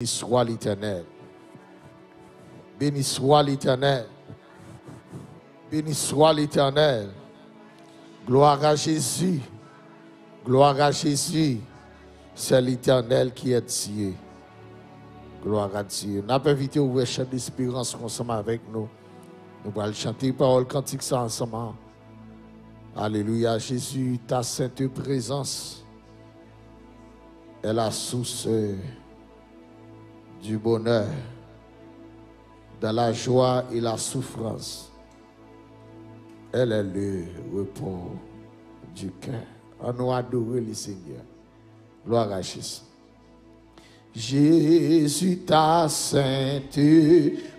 Béni soit l'Éternel. Béni soit l'Éternel. Béni soit l'Éternel. Gloire à Jésus. Gloire à Jésus. C'est l'Éternel qui est Dieu. Gloire à Dieu. Nous avons invité au chant d'espérance ensemble avec nous. Nous allons chanter parole cantique ça ensemble. Alléluia. Jésus, ta sainte présence est la source du bonheur, dans la joie et la souffrance. Elle est le repos du cœur. On nous adore le Seigneur. Gloire à Jésus. Jésus, ta sainte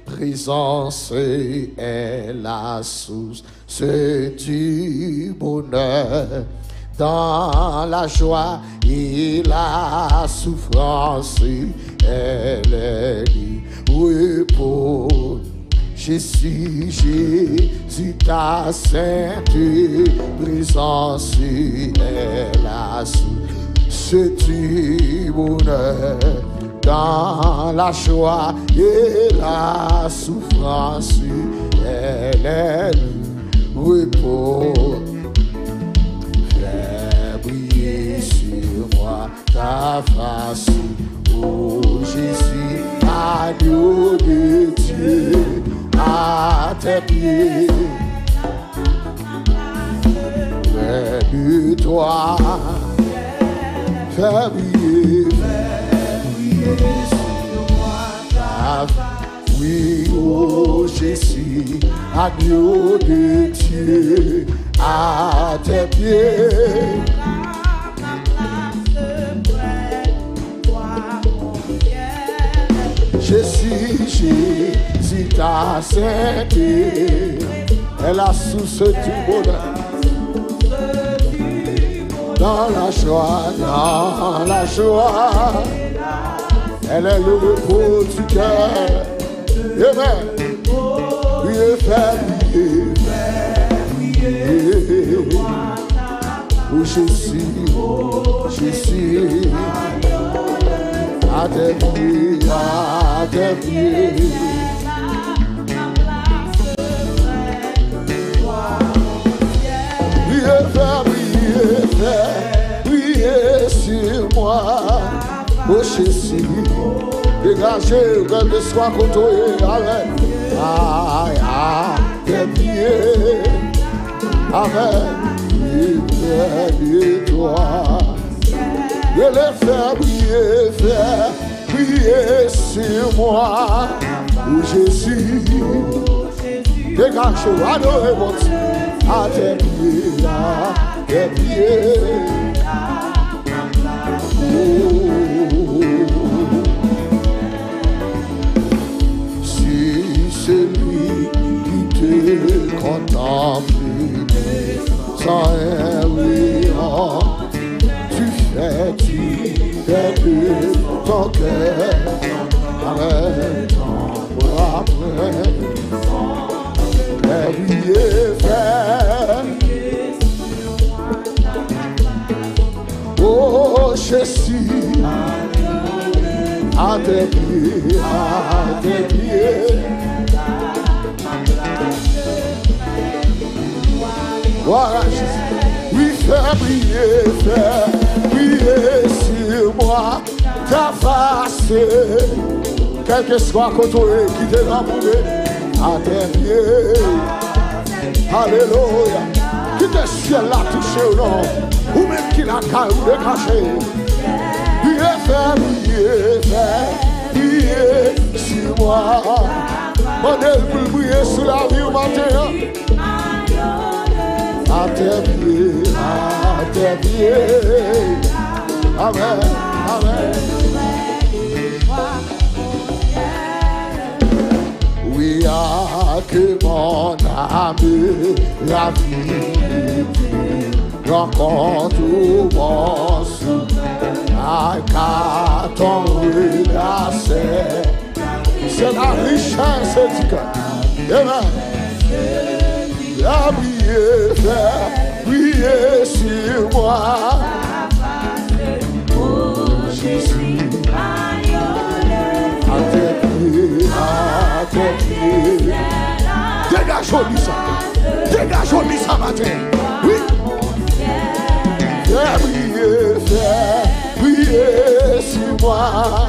présence est la source du bonheur. Dans la joie et la souffrance, elle est le repos. Jésus, Jésus, ta sainte présence est la source du bonheur. Dans la joie et la souffrance, elle est le repos. Sur moi ta face, oh Jésus, agneau de Dieu, à tes pieds, près de toi, fais briller sur moi ta face, oui, oh Jésus, agneau de Dieu, à tes pieds. Jésus, ta sainteté est la source du bonheur. Dans la joie, elle est le repos du cœur. Amen. Oui, fais briller. Oh Jésus, Jésus. À tes pieds, à tes pieds. Briller sur moi. Oh Jésus, dégagez, veille de soi côtoyer. Avec tes pieds. Avec près de toi. Je les fais briller sur moi. Oh Jésus, dégage, adorez mon Dieu. À tes pieds, à tes pieds. Oh. Si celui qui te contemple sans un rayon, tu fais de ton cœur avec ton bras près. Oh Jésus, à tes pieds, à tes pieds. Voilà Jésus, oui fais briller sur moi ta face. Quel que soit côté qui te l'amourer, à tes pieds. Alléluia. Qui te ciel l'a touché ou non, ou même qui l'a caillou décaché. Fais briller sur moi. Modèle pour briller sur la vie au matin. À tes pieds. Amen, amen. Oui, que mon âme, la vie, rencontre mon souffle, car ton regard, c'est la richesse du cœur. Amen. La briller sur moi. Oh Jésus, Dégageons-lui ça. Dégageons-lui ça matin. Oui. Fais briller sur moi.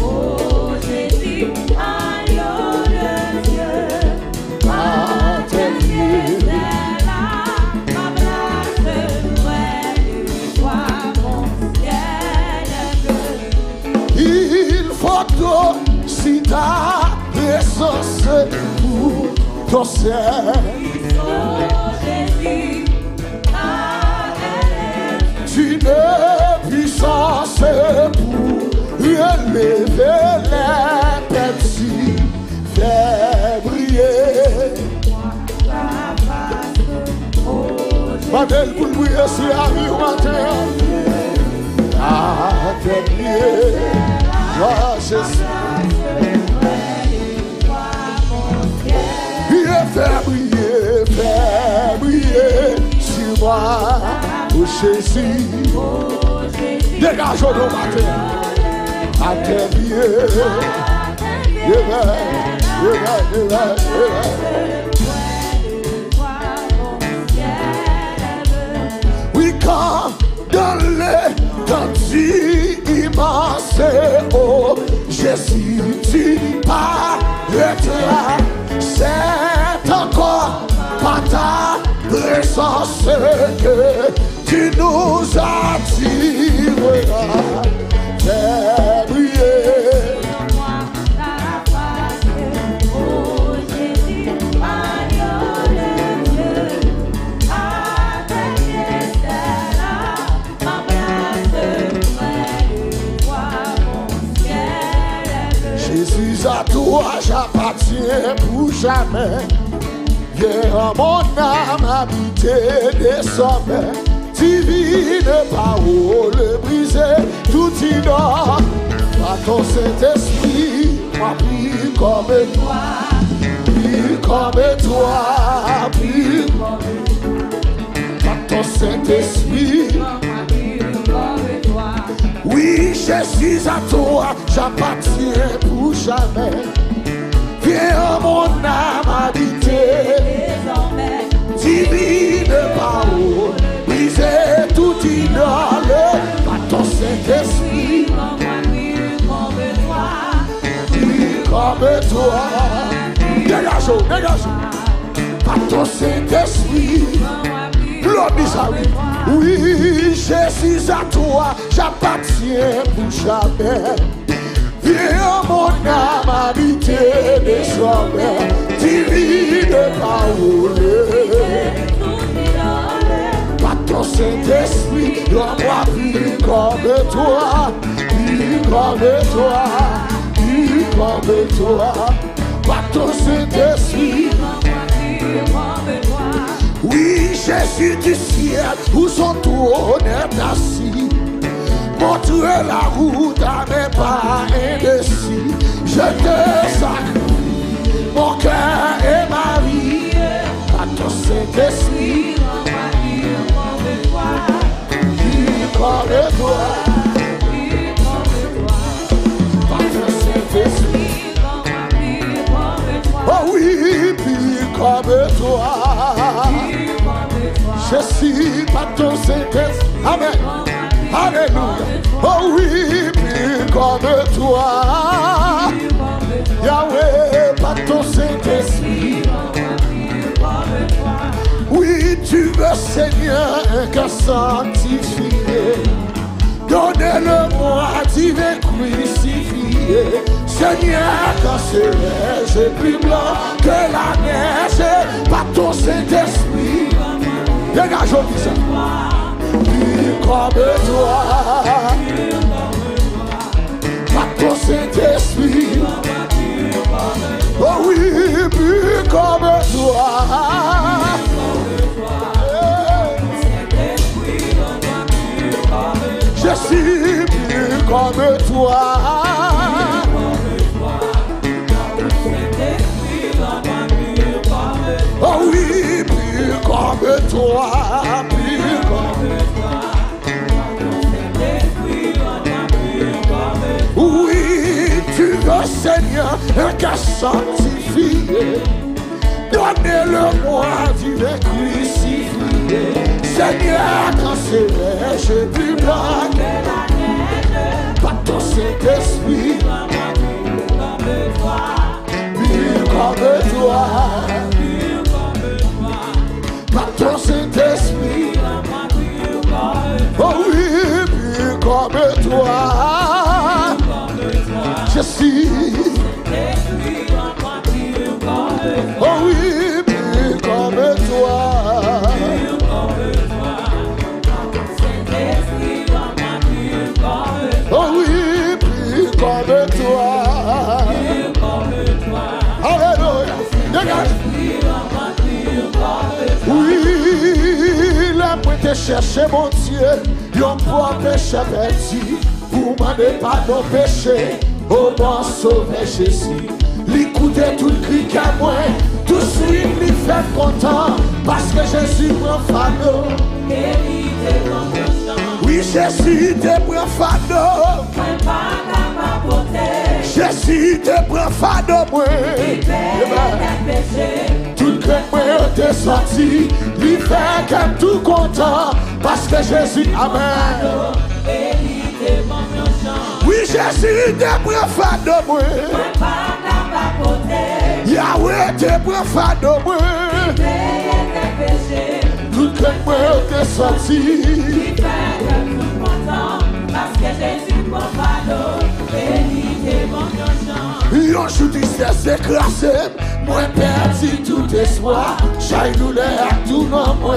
Oh Jésus, agneau de Dieu, ma terre est là, ma place près de toi, mon ciel bleu. Il faut si ta présence pour ton ciel. Oh Jésus, Tu n'es puissance pour relever les têtes si fais briller. Madel pour briller si la vie au matin. Ah, fais briller. Toi, Jésus. Fais briller sur moi. Oh Jésus, dégageons nos matins. À tes pieds. Oui, quand dans les temps immenses, oh Jésus, tu paraîtras. C'est encore par ta présence que tu nous attireras. Fais briller. Oh Jésus, agneau de Dieu, à tes pieds est là, ma place près de toi, mon ciel bleu. Jésus, à toi j'appartiens pour jamais. Viens mon âme habiter des sommets. Divine parole brisée, tout innove. Par ton Saint-Esprit, moi prie comme toi. Prie comme toi, prie comme toi. Par ton Saint-Esprit, oui, Jésus, à toi j'appartiens pour jamais. Viens mon âme habiter Désormais, divine parole brisée, tout innove par ton Saint-Esprit. Comme toi, dégageons, dégageons par ton Saint-Esprit. Glorifie, oui, Jésus, à toi j'appartiens pour jamais. Viens mon âme habiter désormais, divine parole. Par ton Saint-Esprit, l'envoie plus comme toi, plus comme toi, plus comme toi. Par ton Saint-Esprit, oui, Jésus du ciel, où son trône est assis. Montre la route à mes pas indécis. Je te salue, mon cœur et ma vie. À ton Saint-Esprit, plus comme toi. Par ton Saint-Esprit, oh oui, plus comme toi. Je suis par ton Saint-Esprit. Amen. Alléluia. Oh oui, plus comme toi. Yahweh, par ton Saint-Esprit. Oui, tu veux, Seigneur, un cœur sanctifié. Donnez-le-moi, divin crucifié. Seigneur, quand serai-je plus blanc que la neige, par ton Saint-Esprit. Dégageons ça. Plus comme toi, par ton Saint-Esprit. Oh oui, plus comme toi. Je suis plus comme toi. Oh oui, plus comme toi, plus comme toi. Oui, tu veux, Seigneur, un cœur sanctifié. Donnez-le-moi, tu es crucifié. Seigneur, quand c'est vrai, je plus blanc que la neige. Par ton Saint-Esprit, pur comme toi. Par ton Saint-Esprit, oh oui, pur comme toi. Je suis, oh oui, pur comme toi. Oh oui, pur comme toi. Alléluia. Dégage. Oui, la pointe chercher mon Dieu, yon pour péché petit, pour demander pardon péché, au bon sauveur Jésus. L'écouter tout cri qu'à moi, tout suite lui fait content, parce que Jésus prend fardeau. Oui, Jésus te prend fardeau. Jésus te prend fardeau, moi. Tout que moi te sorti, lui fait qu'elle tout content, parce que Jésus, amen. Oui, Jésus te prend fardeau, moi. Yahweh te prend fardeau, moi. Tout que moi te sorti, lui fait qu'elle tout content, parce que Jésus prend fardeau. Yon jour tristesse écrasé, moi perdu tout espoir. Chaque douleur à tout nom, moi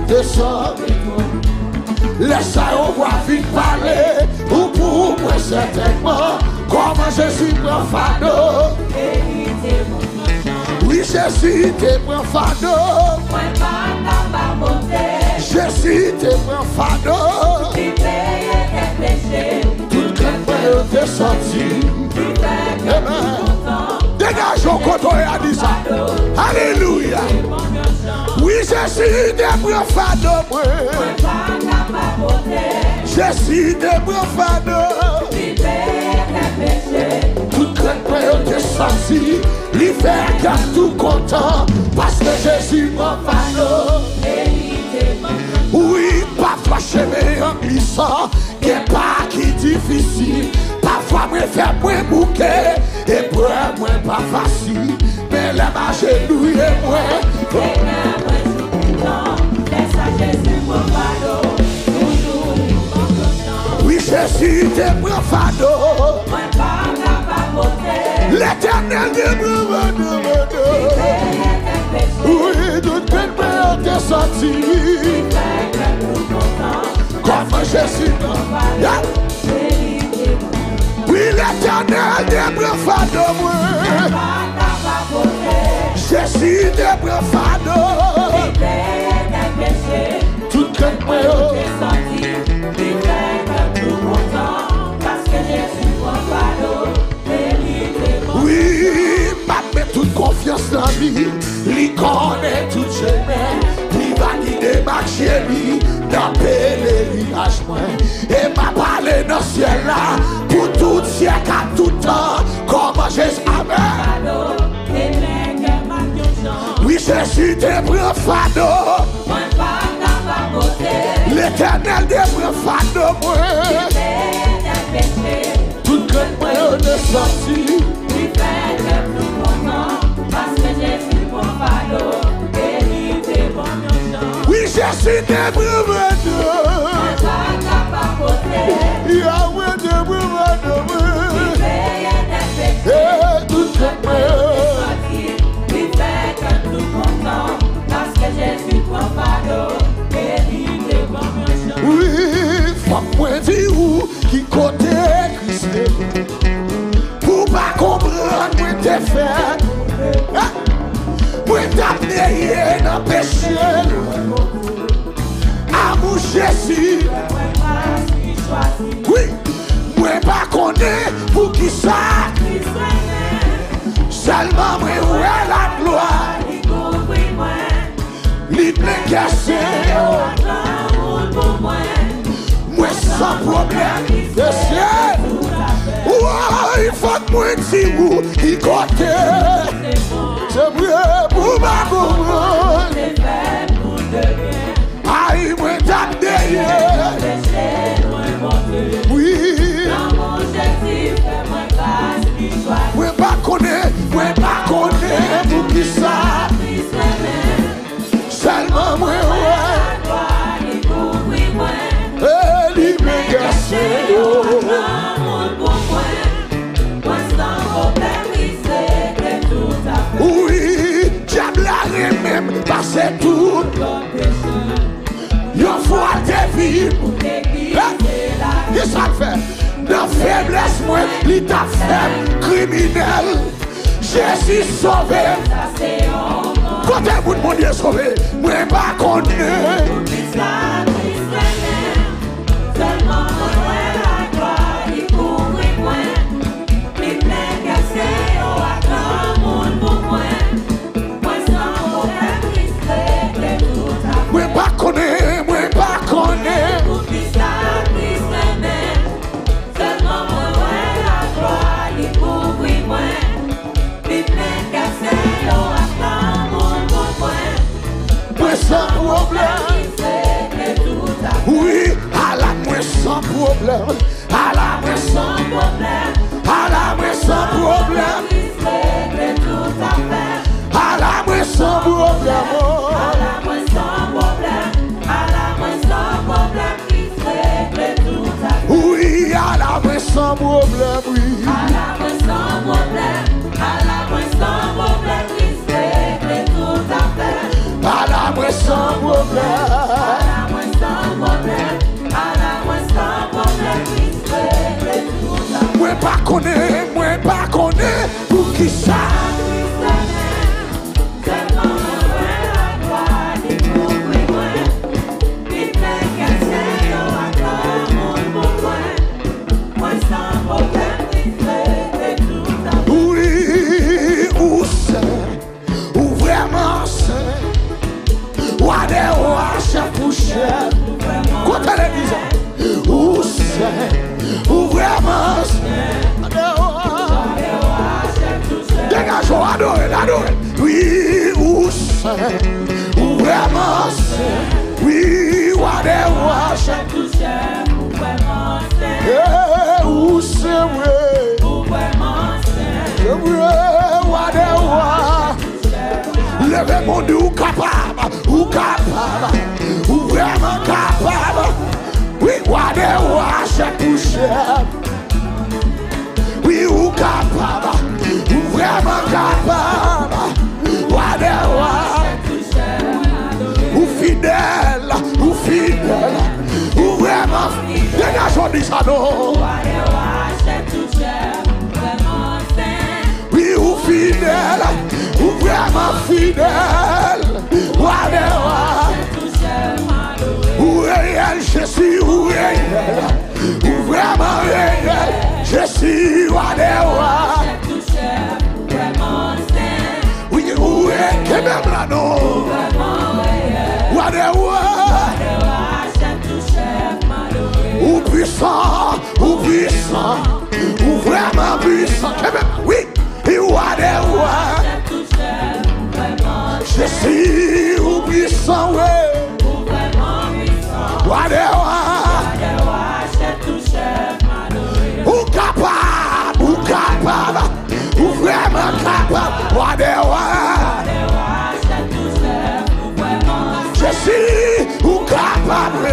de sang. Laisse ça au voix vite parler, ou pour moi certainement. Comment Jésus prend fardeau. Oui, Jésus te prend fardeau. Jésus te prend fardeau. Tout que moi te sorti. Dégage au coton et a dit ça. Alléluia. Oui, Jésus te prend fardeau. Jésus te prend fardeau. Tout que moi te sorti. Lui fait qu'à tout content, parce que Jésus prend fardeau. Oui, parfois chemin en glissant, qu'il pas qui difficile. Parfois moi faire moins bouquet, et pour moi pas facile. Mais la marche nous et moi. Oui, Jésus te prend fardeau. L'Éternel te prend fardeau. Oui, tout que peur te sorti. Comme Jésus. Oui, l'Éternel te prend fardeau. Jésus te prend fardeau. Tout que peur te sorti. Oui, ma met toute confiance dans lui. Lui connaît tout chemin. Lui va guider ma chérie dans pèlerinage. Et m'a parlé dans ce ciel là pour tout siècle à tout temps. Comment Jésus, amen. Oui, Jésus te prend fardeau. L'Éternel te prend fardeau. Tout que moi on est sorti. Oui, Jésus te prend fardeau. Yahweh te prend fardeau. Et tout que moi oui, faut moi dire où qui côté Christ pour pas comprendre moi t'es fait. Moi t'as dans péché. Amour Jésus. Oui, moi pas connaître pour qui ça. Seulement moi où est la gloire. Li ple cassé. Moi sans problème de ciel. il faut que moi dis où il côté. C'est vrai pour ma gomme. Aïe, moi tape derrière. Oui. Moi pas connaître pour qui ça. Seulement moi elle me gasse. Oui, diable a même passé tout. Yon fois tes vies. Qu'est-ce que ça fait? Dans faiblesse, moi, il t'a fait criminel. Jésus sauvé. Quand est-ce que mon Dieu sauvé? Moi, pas connu. Sans problème. Oui, à la moins sans problème. À la moins sans problème. À la moins sans problème. À la moins sans problème. À la moins sans problème. À la moins sans problème. Oui, à la moins sans problème. Oui. À la moins sans problème. À la moins sans problème. À la moins sans problème. À la moins sans problème. À la moins sans problème. Moi pas connaît pour qui ça. Oui, où c'est, où vraiment c'est. Chef pour chef, quoi t'as dit? Où c'est? Où vraiment c'est? Dégage-moi, adore. Oui, où c'est? Où vraiment c'est? Oui, chef pour chef, où vraiment c'est? Où c'est? Où vraiment c'est? Levez mon Dieu, ou capable, ou vraiment capable. Oui, chef pour chef. Oui, ou capable, ou vraiment capable. Ou fidèle, ou vraiment. Dégageons du salon. Oui, ou fidèle. Ou vraiment fidèle, où réel, je suis où réel, où vraiment réel, je suis oui, où est que même là non, où puissant, où vraiment puissant, oui, et je suis ou puissant, ou capable, ou vraiment capable, je suis ou capable,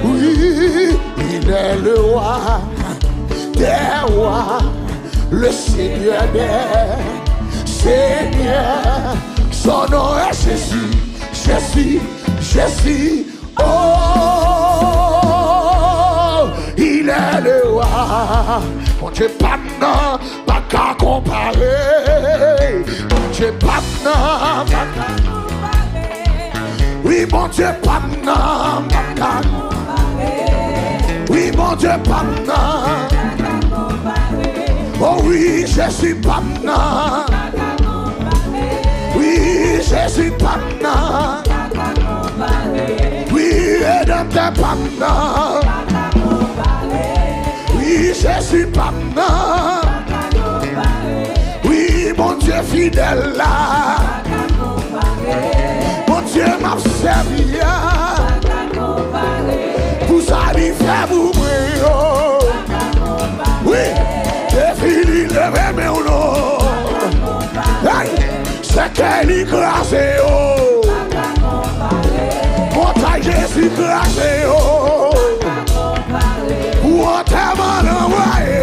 oui, il est le roi des rois, le Seigneur des seigneurs, son nom est Jésus, oh, il est le roi, mon Dieu pas qu'à comparer, mon Dieu pas qu'à comparer, oui mon Dieu pas qu'à comparer, oui mon Dieu pas oh oui, Jésus Pamna. Oui, Jésus Pamna. Oui, rédempteur pardon. Oui, Jésus pardon. Oui, mon Dieu fidèle là. Mon Dieu m'a servi. Pour ça, il fait pour moi. Oui, j'ai fini de m'aimer ou non. C'est qu'elle est crasée. Montagne Jésus crasé. Pour enterrement envoyé.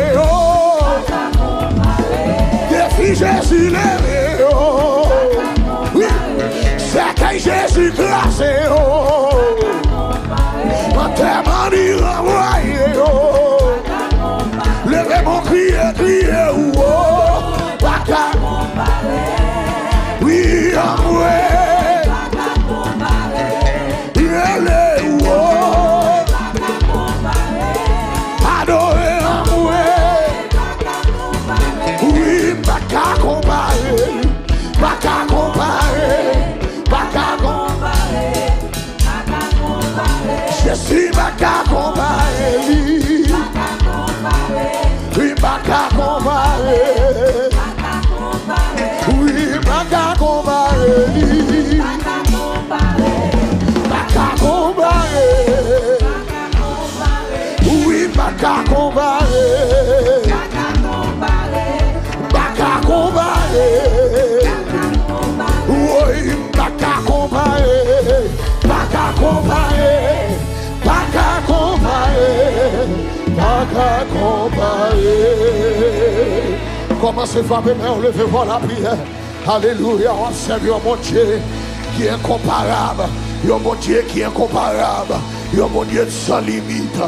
Défi Jésus levé. Oui, c'est qu'elle Jésus crasé. Enterrement lui renvoyé. Levez mon cri, crier. Oui, envoyé. Je suis baka comparé, oui baka comparé, oui baka comparé, baka comparé, oui baka comparé, baka comparé, oui baka comparé, baka comparé. Baka comparé. Commencez à frapper, mais on levez voir la prière. Alléluia, on serve mon Dieu qui est incomparable. Mon Dieu qui est incomparable. Mon Dieu sans limite.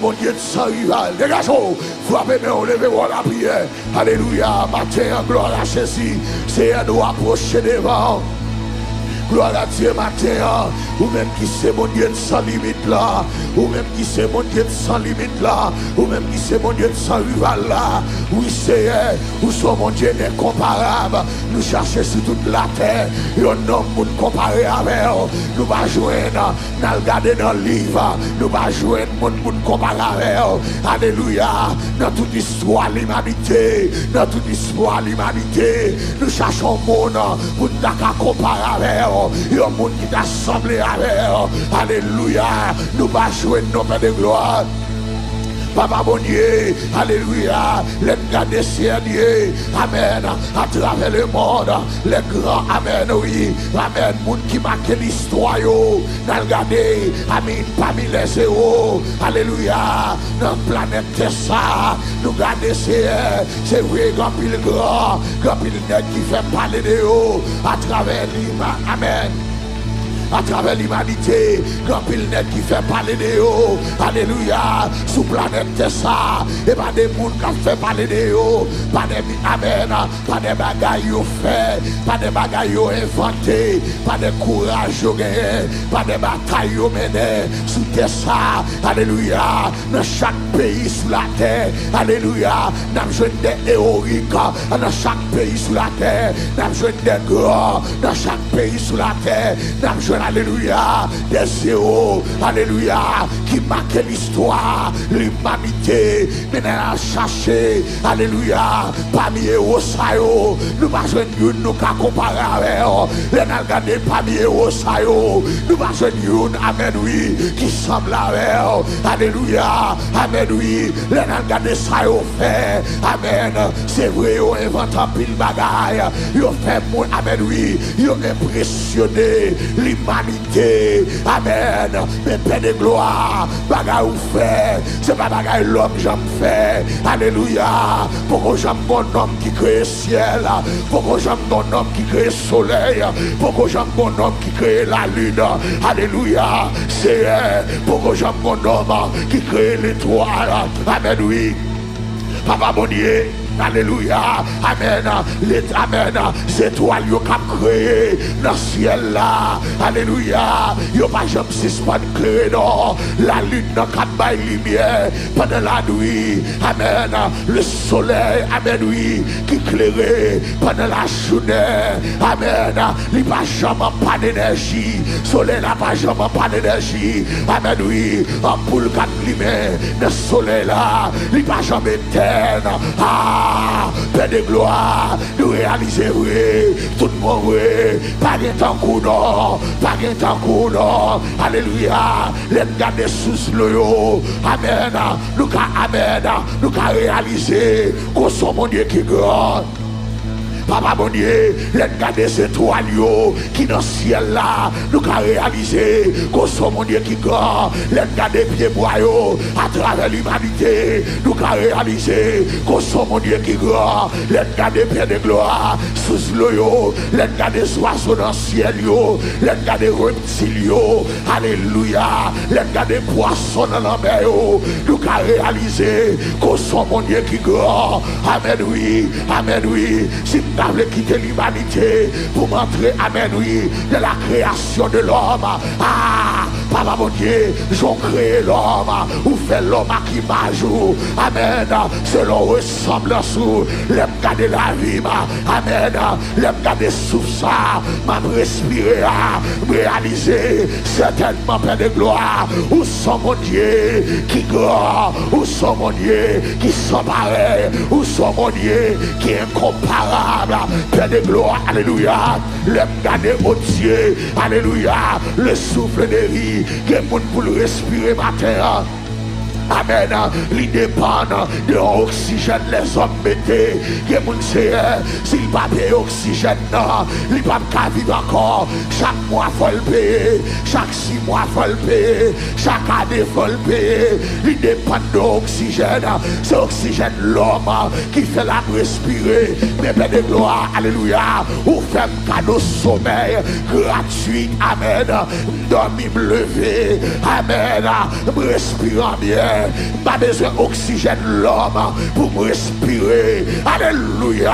Mon Dieu sans rival. Dégagez-vous. Frappez, mais on levez voir la prière. Alléluia, matin, gloire à Jésus. C'est à nous approcher devant. Gloire à Dieu matin, ou même qui c'est mon Dieu sans limite là, ou même qui c'est mon Dieu sans limite là, ou même qui c'est mon Dieu sans rival là, oui c'est, ou soit mon Dieu incomparable, nous cherchons sur toute la terre, et un homme pour nous comparer avec, nous va joindre, nous regarder dans le livre, nous va joindre mon pour nous comparer avec, alléluia, dans toute histoire de l'humanité, dans toute histoire de l'humanité, nous cherchons un monde pour nous comparer avec. Il y a un monde qui t'a semblé avec. Alléluia. Nous va jouer nos pères de gloire. Papa bon Dieu, alléluia, les gars des Dieu, amen, à travers le monde, les grands, amen, oui, amen, monde qui marque l'histoire, dans le garder, amen, parmi les zéros, alléluia, dans la planète Tessa, nous garder c'est vrai, grand pile net qui fait parler de eux, à travers l'humain, amen. À travers l'humanité, grand pile net qui fait parler de eux, alléluia, sous planète Tessa, et pas des monde qui fait parler de eux, pas des amen, pas des bagailles fait, pas des bagailles inventés, pas des courage gagné, pas des batailles menées sous Tessa, alléluia, dans chaque pays sous la terre, alléluia, nous avons des héroïques, dans chaque pays sous la terre, nous avons des grands, dans chaque pays sous la terre, nous avons alléluia, des héros, alléluia, qui marquent l'histoire, l'humanité, mais nous avons cherché, alléluia, parmi les héros, nous avons joué nous qu'à comparer avec eux, nous avons regardé parmi les héros, nous avons joué amen, oui, qui semble avec eux, alléluia, amen, oui, nous avons regardé ça, fait, amen, c'est vrai, ils ont inventé un pile bagaille, ils ont fait, amen, oui, ils ont impressionné l'humanité, amen, mais paix de gloire, bagaille ou fait, c'est pas bagaille l'homme j'aime fait, alléluia, pourquoi j'aime mon homme qui crée le ciel, pourquoi j'aime mon homme qui crée le soleil, pourquoi j'aime mon homme qui crée la lune, alléluia, c'est pourquoi j'aime mon homme qui crée l'étoile, amen, oui, papa mon Dieu, Alléluia. Amen. Amen. C'est toi qui as créé dans le ciel là. Alléluia. Il n'y a pas jamais suspendre clair non. La lune n'a pas de lumière pendant la nuit. Amen. Le soleil, amen, oui, qui éclairait pendant la journée. Amen. Il n'y a pas jamais pas d'énergie. Le soleil n'a pas jamais pas d'énergie. Amen, oui. En poule 4 lumières, le soleil là, il n'y a pas jamais éteint. Ah, Père de gloire, nous réaliser, oui, tout le monde, oui, pas de temps coup non, pas de temps coup non. Alléluia. Les garder sous le haut. Amen. Nous avons réalisé qu'on soit mon Dieu qui est grand. Papa mon Dieu, les garder ces étoiles qui dans le ciel là, nous avons réalisé qu'on soit mon Dieu qui est grand. Les garder pieds bois à travers l'humanité, nous avons réalisé qu'on soit mon Dieu qui est grand. Les garder pieds de gloire sous l'eau, les garder oiseaux dans le ciel, les garder reptiles, alléluia, les garder poissons dans la mer, nous avons réalisé qu'on soit mon Dieu qui est grand. Amen oui, amen oui. Si vous voulez quitter l'humanité pour m'entrer, amen oui, de la création de l'homme. Ah, Papa mon Dieu, j'ai créé l'homme, ou fait l'homme qui m'ajoute. Amen. Selon ressemblance, l'aime garder la vie, amen. L'aime garder sous ça, m'a respirer, réaliser certainement, Père de gloire, où sont mon Dieu qui grand, où sont mon Dieu qui sont pareils, où sont mon Dieu qui est incomparable. Père de gloire, alléluia. L'aime garder au Dieu, alléluia. Le souffle de vie, qui est pour le respirer matin. Amen. Il dépend de l'oxygène les hommes mettaient. Que mon Seigneur, s'il va payer oxygène, il va pas vivre encore. Chaque mois, il faut le payer. Chaque 6 mois, il faut le payer. Chaque année, il faut le payer. Il dépend de l'oxygène. C'est l'oxygène l'homme qui fait la respirer. Mais Père de gloire, alléluia. Ou fait un cadeau sommeil gratuit. Amen. Dormir, me lever. Amen. Respirant bien. Pas besoin d'oxygène l'homme pour me respirer. Alléluia.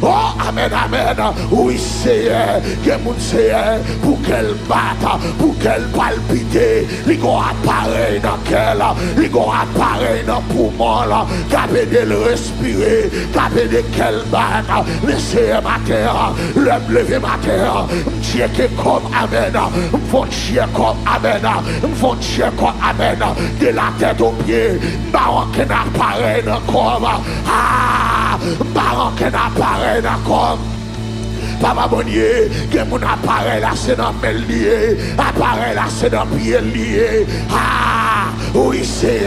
Oh, amen, amen. Oui, Seigneur, que mon Seigneur, pour qu'elle batte, pour qu'elle palpite, il y a un appareil dans qu'elle, il y a un appareil dans le poumon, capable de le respirer, capable de qu'elle batte. Mais c'est matin, le lever matin, checker comme amen, font chier comme amen, font chier comme amen, de la tête au pied, baron qui n'apparaît dans le corps. Ah, baron qui n'apparaît dans le corps. Papa mon Dieu, que mon appareil là c'est dans mes liés, appareil là c'est dans pied lié. Ah, oui c'est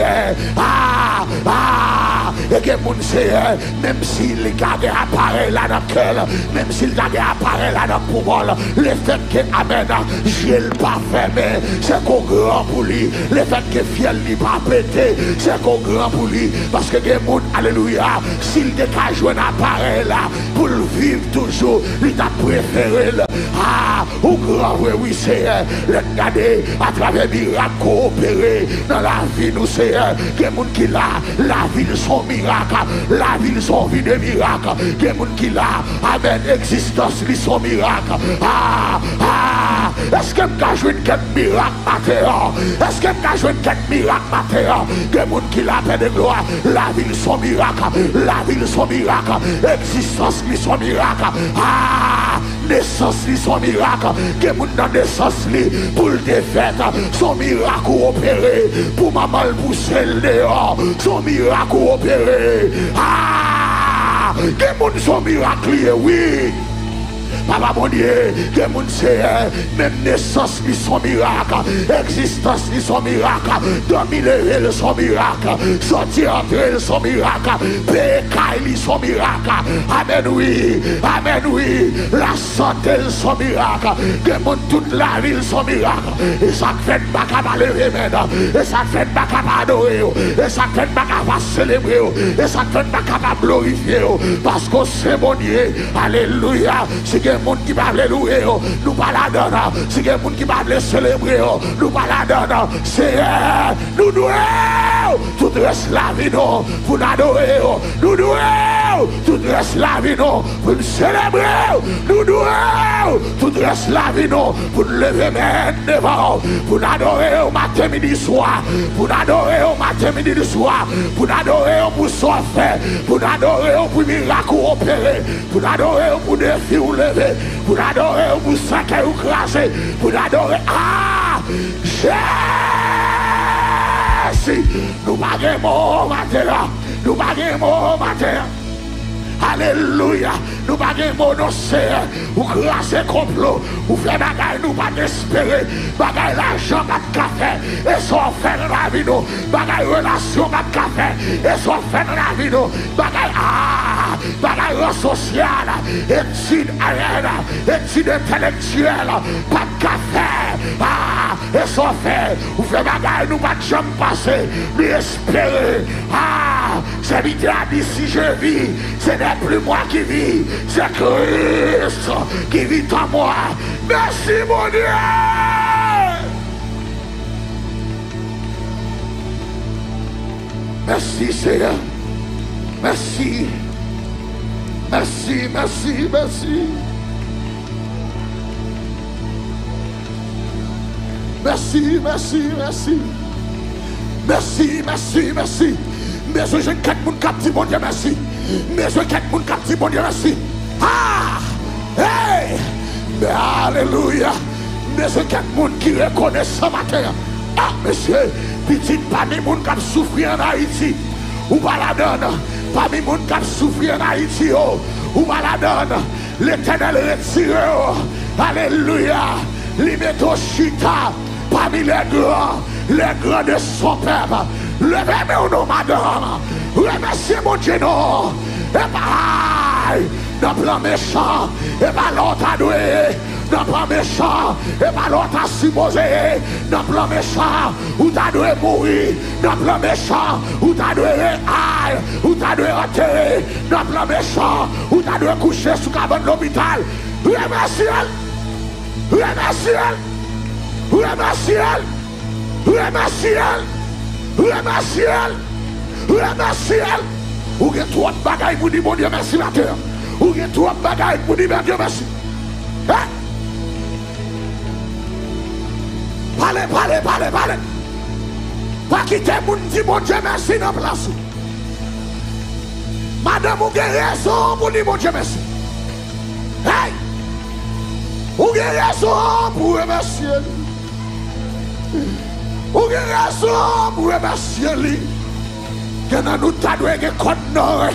et que mon Seigneur, même s'il garde appareil là dans le cœur, même s'il garde appareil là dans le poumon, le fait que amen, j'ai le pas fermé, c'est qu'on grand pour lui. Le fait que fiel n'est pas pété, c'est qu'on grand pour lui. Parce que les gens, alléluia, s'il dégage un appareil là pour le vivre toujours, il t'a préféré. Ah, au grand, oui, Seigneur, le garder à travers miracle coopérer dans la vie, nous, Seigneur, les gens qui là, la vie de son miracle, la vie de son vie de miracle, les gens qui là, amen, existence de son miracle. Est-ce que je joue quelques miracles matériels? Est-ce que je joue quelques miracles matériels? Les gens qui là, Père de gloire, la vie de son miracle, la vie de son miracle, existence de son miracle. Naissance de son miracle, que mon dans naissance pour le défaite, son miracle opéré, pour maman le pousser le dehors, son miracle opéré. Que mon son miracle, oui. Papa mon Dieu, que mon Seigneur, même naissance de son miracle, existence de son miracle, dormir lever son miracle, sortir entrer de son miracle, pécaille de son miracle. Amen oui, la santé de son miracle, que mon toute la vie de son miracle, et ça fait pas qu'à lever maintenant, et ça fait pas qu'à adorer, et ça fait pas qu'à célébrer, et ça fait pas qu'à glorifier, parce que c'est mon Dieu, alléluia. Si il y a des gens qui parlent louer, nous pas la donnons. Si il y a des gens qui parlent célébrer, nous pas la donnons. C'est nous devons tout reste la vie pour nous adorer. Nous devons tout reste la vie nous pour nous célébrer. Nous devons tout reste la vie nous pour nous lever main devant, pour nous adorer au matin, midi, soir, pour nous adorer au matin, midi, soir, pour nous adorer pour sauver, pour nous adorer pour miracle opérer, pour nous adorer pour défi ou lever, pour nous adorer pour saquer ou craser, pour nous adorer. Ah! Jésus! Nous baguons matin, nous baguons matin. Alléluia. Nous pas de monosser, ou classer complot, ou faire bagaille, nous pas d'espérer, bagaille l'argent, pas de café, et soit faire la vie, nous, bagaille relation, pas de café, et soit faire la vie, nous, bagaille, bagaille social, étude aérienne, étude intellectuelle, pas de café, et soit faire, ou faire bagaille, nous pas de jamais passer, mais espérer, c'est vite là, si je vis, ce n'est plus moi qui vis. C'est Christ qui vit en moi. Merci mon Dieu. Merci Seigneur. Merci. Merci, merci, merci. Merci, merci, merci. Merci, merci, merci. Mais je n'ai qu'un monde qui dit bon Dieu merci. Mais je n'ai qu'un monde qui dit bon Dieu merci. Hey! Mais alléluia. Mais je n'ai qu'un monde qui reconnaît ce matin. Monsieur, petit parmi les gens qui souffrent en Haïti. Ou pas la donne. Parmi les gens qui souffrent en Haïti. Ou pas la donne. L'Éternel retire. Alléluia. Limeto chita. Parmi les grands de son peuple. Levez-moi au nom, madame. Remerciez mon Dieu, non. Et pareil, dans le plan méchant, et pas l'autre à doué. Dans le plan méchant, et pas l'autre à supposer. Dans le plan méchant, où t'as doué mourir. Dans le plan méchant, où t'as doué aïe. Où t'as doué enterrer. Dans le plan méchant, où t'as doué coucher sous cabane de l'hôpital. Remerciez. Remerciez. Remerciez. Remerciez. Remerciez. Remerciez. Ou il y a trop de bagailles pour dire bon Dieu merci la terre. Ou il y a trop de bagailles pour dire bon Dieu merci. Hein? Parlez. Pas quitter mon dit bon Dieu merci dans la place. Madame, vous avez raison pour dire bon Dieu merci. Hey! Vous avez raison pour remercier. Vous avez raison pour remercier lui. Que nous t'adouons que côte nord.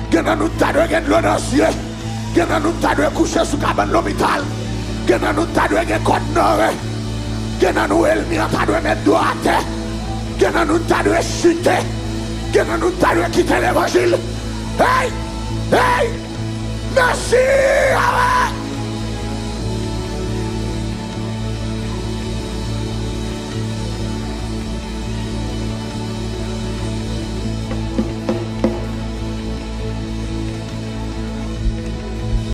Que nous t'adouons que l'onancier. Que nous t'adouons coucher sous cabane de l'hôpital. Que nous t'adouons que côte nord. Que nous elmiens t'adouons mettre droit à terre. Que nous t'adouons chuter. Que nous t'adouons quitter l'évangile. Hey! Hey! Merci!